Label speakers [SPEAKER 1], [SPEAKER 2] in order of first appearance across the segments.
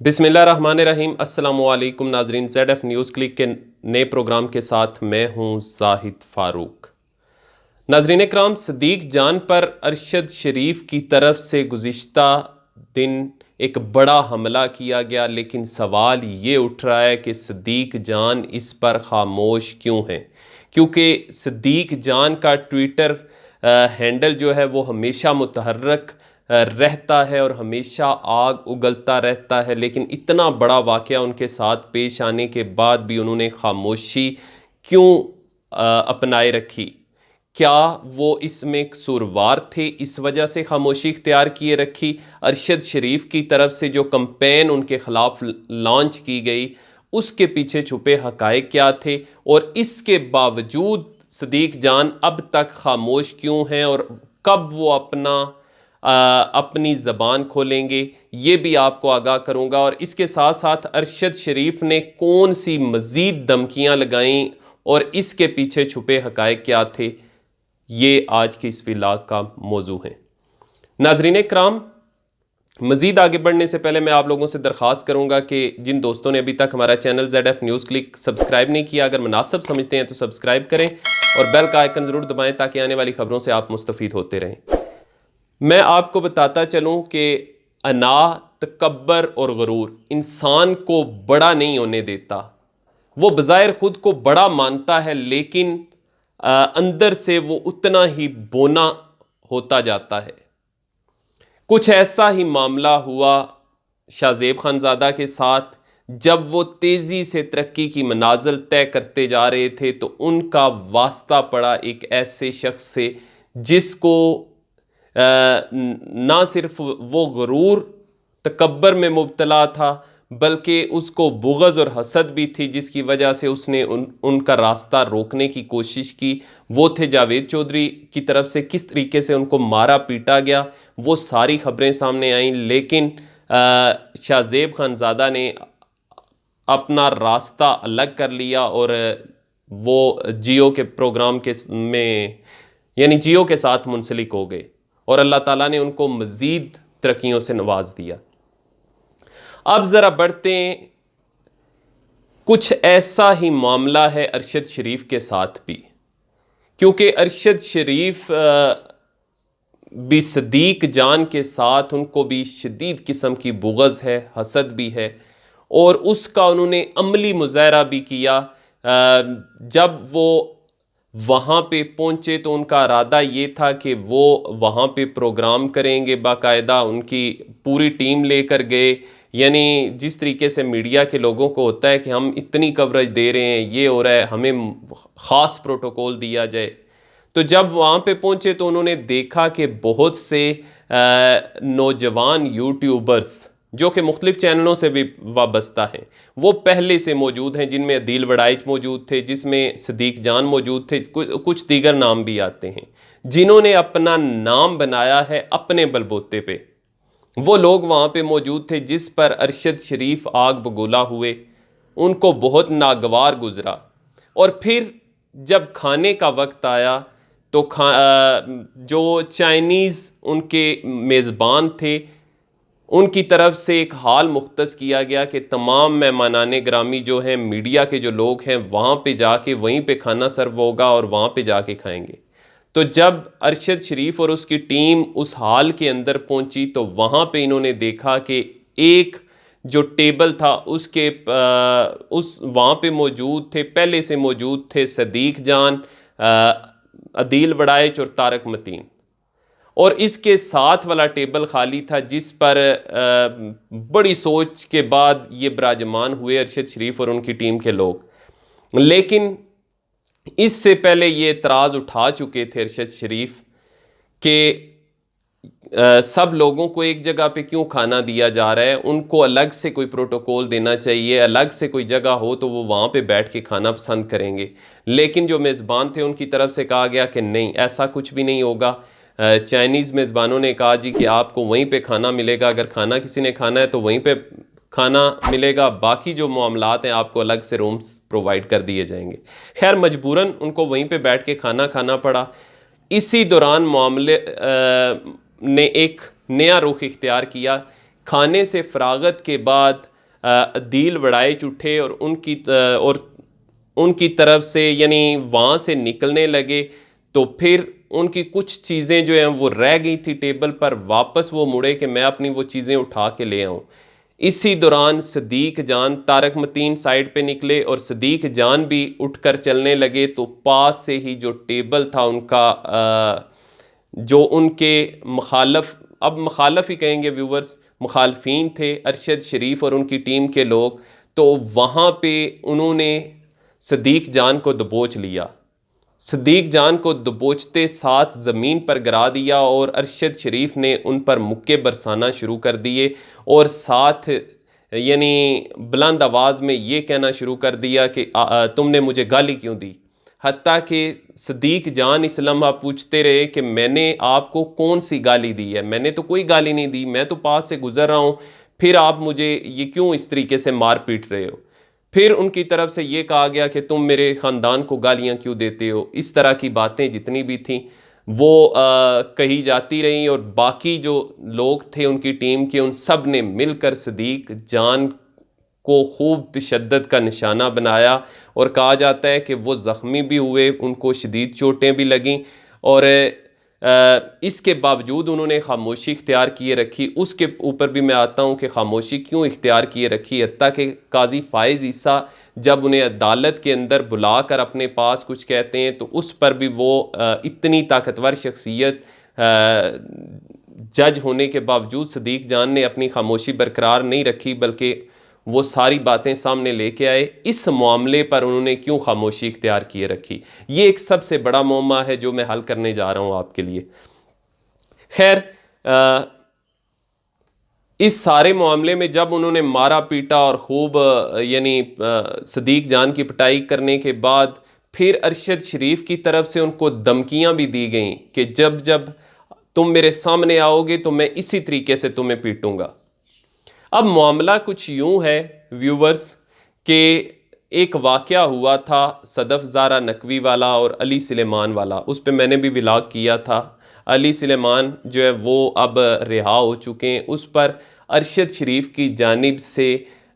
[SPEAKER 1] बिस्मिल्लाहिर्रहमानिर्रहीम। अस्सलामुअलैकुम नाजरीन, ZF न्यूज़ क्लिक के नए प्रोग्राम के साथ मैं हूं जाहिद फ़ारूक। नाजरीन इकराम, सदीक जान पर अरशद शरीफ की तरफ से गुज़िश्ता दिन एक बड़ा हमला किया गया, लेकिन सवाल ये उठ रहा है कि सदीक जान इस पर ख़ामोश क्यों हैं? क्योंकि सदीक जान का ट्विटर हैंडल जो है वो हमेशा मुतहर्रक रहता है और हमेशा आग उगलता रहता है, लेकिन इतना बड़ा वाक़या उनके साथ पेश आने के बाद भी उन्होंने खामोशी क्यों अपनाए रखी? क्या वो इसमें कसूरवार थे, इस वजह से खामोशी इख्तियार किए रखी? अरशद शरीफ की तरफ से जो कंपेन उनके ख़िलाफ़ लॉन्च की गई, उसके पीछे छुपे हक़ाइक़ क्या थे? और इसके बावजूद सदीक जान अब तक खामोश क्यों हैं और कब वो अपनी ज़बान खोलेंगे, ये भी आपको आगाह करूँगा। और इसके साथ साथ अरशद शरीफ ने कौन सी मज़ीद धमकियाँ लगाईं और इसके पीछे छुपे हक़ाइक़ क्या थे, ये आज की इस व्लॉग का मौजू है। नाज़रीन इकराम, मज़ीद आगे बढ़ने से पहले मैं आप लोगों से दरख्वास्त करूँगा कि जिन दोस्तों ने अभी तक हमारा channel ZF news click subscribe नहीं किया, अगर मुनासिब समझते हैं तो सब्सक्राइब करें और बेल का आइकन ज़रूर दबाएं ताकि आने वाली ख़बरों से आप मुस्तफ़ीद होते रहें। मैं आपको बताता चलूं कि अना, तकब्बर और गरूर इंसान को बड़ा नहीं होने देता। वो बज़ाहिर ख़ुद को बड़ा मानता है, लेकिन अंदर से वो उतना ही बोना होता जाता है। कुछ ऐसा ही मामला हुआ शाहज़ेब खानज़ादा के साथ। जब वो तेज़ी से तरक्की की मनाज़िल तय करते जा रहे थे तो उनका वास्ता पड़ा एक ऐसे शख्स से जिसको ना सिर्फ वो गरूर तकब्बर में मुब्तला था, बल्कि उसको बुग़्ज़ और हसद भी थी, जिसकी वजह से उसने उनका रास्ता रोकने की कोशिश की। वो थे जावेद चौधरी की तरफ से किस तरीके से उनको मारा पीटा गया, वो सारी ख़बरें सामने आईं। लेकिन शाहज़ेब खानज़ादा ने अपना रास्ता अलग कर लिया और वो जियो के प्रोग्राम के में यानी जियो के साथ मुंसलिक हो गए और अल्लाह ताला ने उनको मज़ीद तरक्कियों से नवाज दिया। अब ज़रा बढ़ते हैं, कुछ ऐसा ही मामला है अरशद शरीफ के साथ भी, क्योंकि अरशद शरीफ भी सदीक जान के साथ उनको भी शदीद किस्म की बुग़्ज़ है, हसद भी है और उसका उन्होंने अमली मुज़ाहरा भी किया। जब वो वहाँ पे पहुँचे तो उनका इरादा ये था कि वो वहाँ पे प्रोग्राम करेंगे, बाकायदा उनकी पूरी टीम लेकर गए। यानी जिस तरीके से मीडिया के लोगों को होता है कि हम इतनी कवरेज दे रहे हैं, ये हो रहा है, हमें ख़ास प्रोटोकॉल दिया जाए। तो जब वहाँ पे पहुँचे तो उन्होंने देखा कि बहुत से नौजवान यूट्यूबर्स जो कि मुख्तलिफ़ चैनलों से भी वाबस्ता हैं, वो पहले से मौजूद हैं, जिनमें अदील वड़ाइच मौजूद थे, जिसमें सदीक जान मौजूद थे, कुछ दीगर नाम भी आते हैं, जिन्होंने अपना नाम बनाया है अपने बलबूते पे। वो लोग वहाँ पे मौजूद थे जिस पर अरशद शरीफ आग बगोला हुए, उनको बहुत नागवार गुजरा। और फिर जब खाने का वक्त आया तो जो चाइनीज़ उनके मेज़बान थे, उनकी तरफ से एक हाल मुख्तस किया गया कि तमाम मेहमानाने ग्रामी जो हैं, मीडिया के जो लोग हैं, वहाँ पे जाके वहीं पे खाना सर्व होगा और वहाँ पे जाके खाएंगे। तो जब अरशद शरीफ और उसकी टीम उस हाल के अंदर पहुंची तो वहाँ पे इन्होंने देखा कि एक जो टेबल था उसके उस वहाँ पे मौजूद थे, पहले से मौजूद थे सदीक जान, अदील वड़ाइच और तारक मतीन, और इसके साथ वाला टेबल खाली था जिस पर बड़ी सोच के बाद ये विराजमान हुए अरशद शरीफ और उनकी टीम के लोग। लेकिन इससे पहले ये एतराज़ उठा चुके थे अरशद शरीफ कि सब लोगों को एक जगह पे क्यों खाना दिया जा रहा है, उनको अलग से कोई प्रोटोकॉल देना चाहिए, अलग से कोई जगह हो तो वो वहाँ पे बैठ के खाना पसंद करेंगे। लेकिन जो मेज़बान थे उनकी तरफ से कहा गया कि नहीं, ऐसा कुछ भी नहीं होगा। चाइनीज़ मेज़बानों ने कहा जी कि आपको वहीं पे खाना मिलेगा, अगर खाना किसी ने खाना है तो वहीं पे खाना मिलेगा, बाकी जो मामलात हैं आपको अलग से रूम्स प्रोवाइड कर दिए जाएंगे। खैर मजबूरन उनको वहीं पे बैठ के खाना खाना पड़ा। इसी दौरान मामले ने एक नया रुख इख्तियार किया खाने से फरागत के बाद अदील वड़ाइच उठे और उनकी तरफ से यानी वहाँ से निकलने लगे, तो फिर उनकी कुछ चीज़ें जो हैं वो रह गई थी टेबल पर, वापस वो मुड़े कि मैं अपनी वो चीज़ें उठा के ले आऊँ। इसी दौरान सदीक जान तारक मतीन साइड पे निकले और सदीक जान भी उठकर चलने लगे, तो पास से ही जो टेबल था उनका जो उनके मुखालफ, अब मुखालफ ही कहेंगे व्यूवर्स, मुखालफीन थे अरशद शरीफ और उनकी टीम के लोग, तो वहाँ पे उन्होंने सदीक जान को दबोच लिया। सदीक जान को दबोचते साथ ज़मीन पर गिरा दिया और अरशद शरीफ ने उन पर मुक्के बरसाना शुरू कर दिए और साथ यानी बुलंद आवाज़ में ये कहना शुरू कर दिया कि तुमने मुझे गाली क्यों दी। हत्ता कि सदीक जान इस लम्हा पूछते रहे कि मैंने आपको कौन सी गाली दी है, मैंने तो कोई गाली नहीं दी, मैं तो पास से गुजर रहा हूँ, फिर आप मुझे ये क्यों इस तरीके से मार पीट रहे हो। फिर उनकी तरफ से ये कहा गया कि तुम मेरे ख़ानदान को गालियाँ क्यों देते हो। इस तरह की बातें जितनी भी थीं वो कही जाती रहीं और बाकी जो लोग थे उनकी टीम के, उन सब ने मिलकर सदीक जान को खूब तशद्दुद का निशाना बनाया और कहा जाता है कि वो ज़ख्मी भी हुए, उनको शदीद चोटें भी लगीं और इसके बावजूद उन्होंने खामोशी इख्तियार किए रखी। उसके ऊपर भी मैं आता हूँ कि खामोशी क्यों इख्तियार किए रखी। हत्ता कि काजी फ़ाइज़ ईसा जब उन्हें अदालत के अंदर बुलाकर अपने पास कुछ कहते हैं तो उस पर भी वो इतनी ताकतवर शख्सियत जज होने के बावजूद सदीक जान ने अपनी खामोशी बरकरार नहीं रखी, बल्कि वो सारी बातें सामने लेके आए। इस मामले पर उन्होंने क्यों खामोशी इख्तियार किए रखी, ये एक सबसे बड़ा मुअम्मा है जो मैं हल करने जा रहा हूँ आपके लिए। खैर, इस सारे मामले में जब उन्होंने मारा पीटा और खूब यानी सदीक जान की पिटाई करने के बाद फिर अरशद शरीफ की तरफ से उनको धमकियाँ भी दी गई कि जब जब तुम मेरे सामने आओगे तो मैं इसी तरीके से तुम्हें पीटूंगा। अब मामला कुछ यूं है व्यूवर्स कि एक वाक़या हुआ था सदफ़ ज़ारा नकवी वाला और अली सुलेमान वाला, उस पर मैंने भी व्लॉग किया था। अली सुलेमान जो है वो अब रिहा हो चुके हैं। उस पर अरशद शरीफ की जानिब से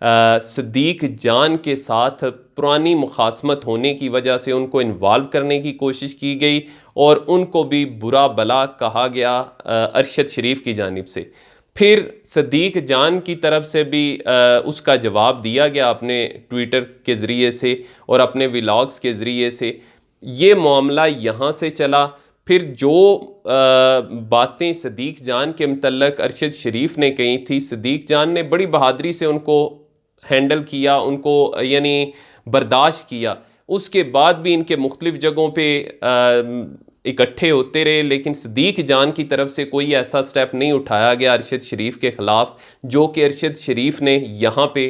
[SPEAKER 1] सदीक जान के साथ पुरानी मुखासमत होने की वजह से उनको इन्वॉल्व करने की कोशिश की गई और उनको भी बुरा भला कहा गया अरशद शरीफ की जानिब से। फिर सदीक जान की तरफ से भी उसका जवाब दिया गया अपने ट्विटर के ज़रिए से और अपने व्लॉग्स के ज़रिए से। ये मामला यहाँ से चला। फिर जो बातें सदीक जान के मतलब अरशद शरीफ ने कही थी, सदीक जान ने बड़ी बहादुरी से उनको हैंडल किया, उनको यानी बर्दाश्त किया। उसके बाद भी इनके मुख्तलिफ जगहों पे इकट्ठे होते रहे, लेकिन सदीक जान की तरफ से कोई ऐसा स्टेप नहीं उठाया गया अरशद शरीफ के ख़िलाफ़ जो कि अरशद शरीफ ने यहाँ पे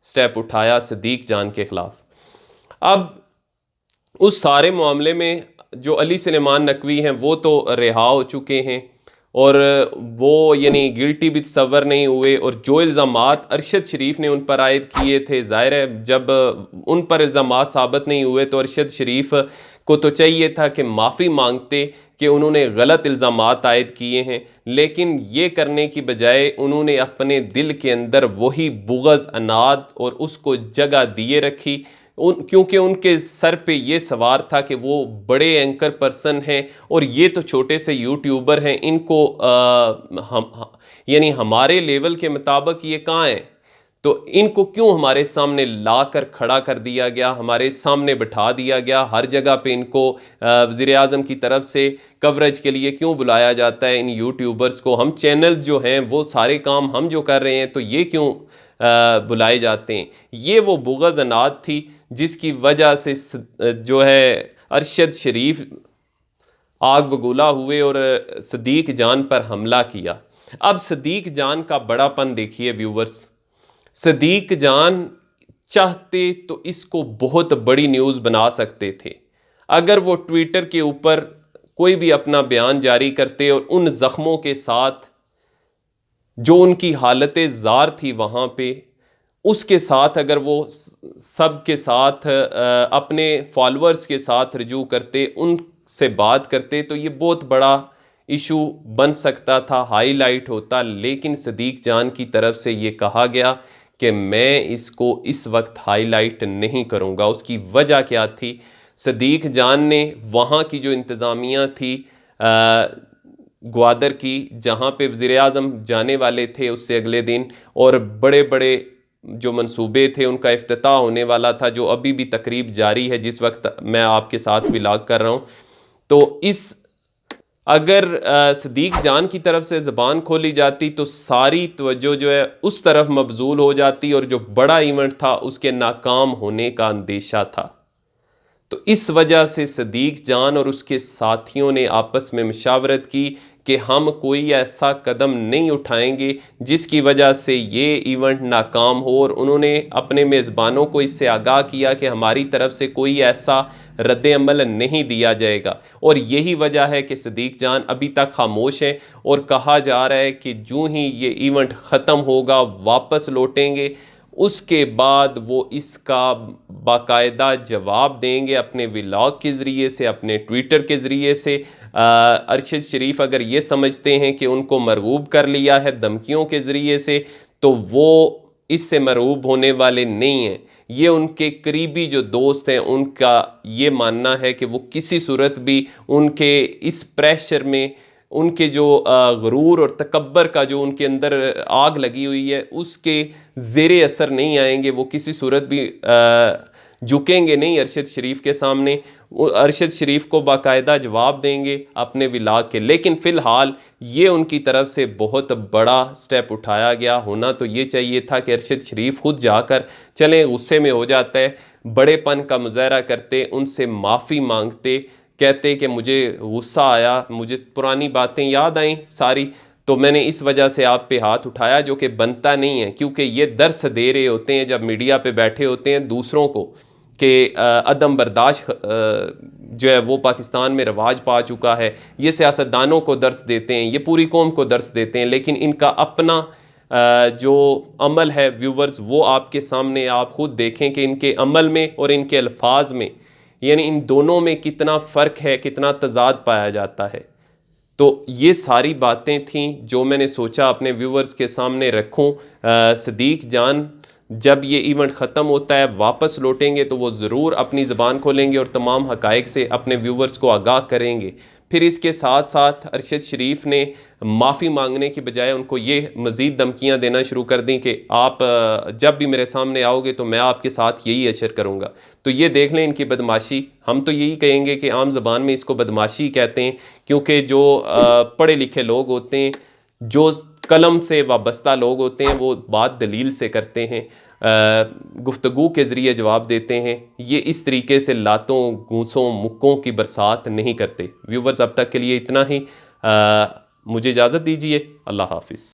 [SPEAKER 1] स्टेप उठाया सदीक जान के ख़िलाफ़। अब उस सारे मामले में जो अली सुलेमान नकवी हैं वो तो रिहा हो चुके हैं और वो यानी गिल्टी भी तस्वर नहीं हुए, और जो इल्ज़ामात अरशद शरीफ ने उन पर आयद किए थे, ज़ाहिर है जब उन पर इल्ज़ामात साबित नहीं हुए तो अरशद शरीफ को तो चाहिए था कि माफ़ी मांगते कि उन्होंने गलत इल्ज़ामात आयद किए हैं, लेकिन ये करने की बजाय उन्होंने अपने दिल के अंदर वही बुग़्ज़, अनाद और उसको जगह दिए रखी। क्योंकि उनके सर पे ये सवार था कि वो बड़े एंकर पर्सन हैं और ये तो छोटे से यूट्यूबर हैं, इनको यानी हमारे लेवल के मुताबिक ये कहाँ हैं, तो इनको क्यों हमारे सामने लाकर खड़ा कर दिया गया, हमारे सामने बिठा दिया गया, हर जगह पे इनको वज़ीर आज़म की तरफ से कवरेज के लिए क्यों बुलाया जाता है इन यूट्यूबर्स को। हम चैनल्स जो हैं वो सारे काम हम जो कर रहे हैं तो ये क्यों बुलाए जाते हैं। ये वो बुग़्ज़ अनाद थी जिसकी वजह से जो है अरशद शरीफ आग बगूला हुए और सदीक जान पर हमला किया। अब सदीक जान का बड़ापन देखिए व्यूवर्स, सदीक जान चाहते तो इसको बहुत बड़ी न्यूज़ बना सकते थे। अगर वो ट्विटर के ऊपर कोई भी अपना बयान जारी करते और उन ज़ख्मों के साथ जो उनकी हालत ज़ार थी वहाँ पे, उसके साथ अगर वो सब के साथ अपने फॉलोअर्स के साथ रजू करते, उनसे बात करते, तो ये बहुत बड़ा इशू बन सकता था, हाईलाइट होता, लेकिन सदीक जान की तरफ से ये कहा गया कि मैं इसको इस वक्त हाईलाइट नहीं करूँगा। उसकी वजह क्या थी? सदीक जान ने वहाँ की जो इंतज़ामिया थी ग्वादर की, जहाँ पे वज़ीर आज़म जाने वाले थे उससे अगले दिन, और बड़े बड़े जो मंसूबे थे उनका इफ्तिताह होने वाला था, जो अभी भी तकरीब जारी है जिस वक्त मैं आपके साथ विलाग कर रहा हूँ। तो अगर सदीक जान की तरफ से ज़बान खोली जाती तो सारी तवज्जो जो है उस तरफ मबजूल हो जाती, और जो बड़ा इवेंट था उसके नाकाम होने का अंदेशा था। तो इस वजह से सदीक जान और उसके साथियों ने आपस में मशावरत की कि हम कोई ऐसा कदम नहीं उठाएंगे जिसकी वजह से ये इवेंट नाकाम हो, और उन्होंने अपने मेज़बानों को इससे आगाह किया कि हमारी तरफ से कोई ऐसा रद्द अमल नहीं दिया जाएगा। और यही वजह है कि सदीक जान अभी तक खामोश हैं, और कहा जा रहा है कि जो ही ये इवेंट ख़त्म होगा वापस लौटेंगे, उसके बाद वो इसका बाकायदा जवाब देंगे अपने व्लॉग के ज़रिए से, अपने ट्विटर के ज़रिए से। अरशद शरीफ अगर ये समझते हैं कि उनको मरगूब कर लिया है धमकियों के ज़रिए से, तो वो इससे मरगूब होने वाले नहीं हैं। ये उनके करीबी जो दोस्त हैं उनका ये मानना है कि वो किसी सूरत भी उनके इस प्रेशर में, उनके जो गुरूर और तकब्बर का जो उनके अंदर आग लगी हुई है उसके ज़ेरे असर नहीं आएंगे। वो किसी सूरत भी झुकेंगे नहीं अरशद शरीफ के सामने। वो अरशद शरीफ को बाकायदा जवाब देंगे अपने विलाग के। लेकिन फ़िलहाल ये उनकी तरफ से बहुत बड़ा स्टेप उठाया गया। होना तो ये चाहिए था कि अरशद शरीफ खुद जाकर, चलें गुस्से में हो जाता है, बड़ेपन का मुजाहरा करते, उनसे माफ़ी मांगते, कहते कि मुझे गुस्सा आया, मुझे पुरानी बातें याद आई सारी, तो मैंने इस वजह से आप पे हाथ उठाया, जो कि बनता नहीं है। क्योंकि ये दर्स दे रहे होते हैं जब मीडिया पे बैठे होते हैं दूसरों को कि अदम बर्दाश्त जो है वो पाकिस्तान में रवाज पा चुका है। ये सियासतदानों को दर्स देते हैं, ये पूरी कौम को दर्स देते हैं, लेकिन इनका अपना जो अमल है व्यूवर्स, वो आपके सामने आप खुद देखें कि इनके अमल में और इनके अल्फाज में, यानी इन दोनों में कितना फ़र्क है, कितना तजाद पाया जाता है। तो ये सारी बातें थीं जो मैंने सोचा अपने व्यूवर्स के सामने रखूं। सदीक जान जब ये इवेंट ख़त्म होता है वापस लौटेंगे तो वो ज़रूर अपनी ज़बान खोलेंगे और तमाम हक़ाइक़ से अपने व्यूवर्स को आगाह करेंगे। फिर इसके साथ साथ अरशद शरीफ ने माफ़ी मांगने की बजाय उनको ये मज़ीद धमकियाँ देना शुरू कर दी कि आप जब भी मेरे सामने आओगे तो मैं आपके साथ यही अशर करूँगा। तो ये देख लें इनकी बदमाशी। हम तो यही कहेंगे कि आम ज़बान में इसको बदमाशी कहते हैं, क्योंकि जो पढ़े लिखे लोग होते हैं, जो कलम से वाबस्ता लोग होते हैं, वो बात दलील से करते हैं, गुफ्तगू के ज़रिए जवाब देते हैं। ये इस तरीके से लातों गूंसों मुक्कों की बरसात नहीं करते। व्यूवर्स अब तक के लिए इतना ही। मुझे इजाज़त दीजिए। अल्लाह हाफिज़।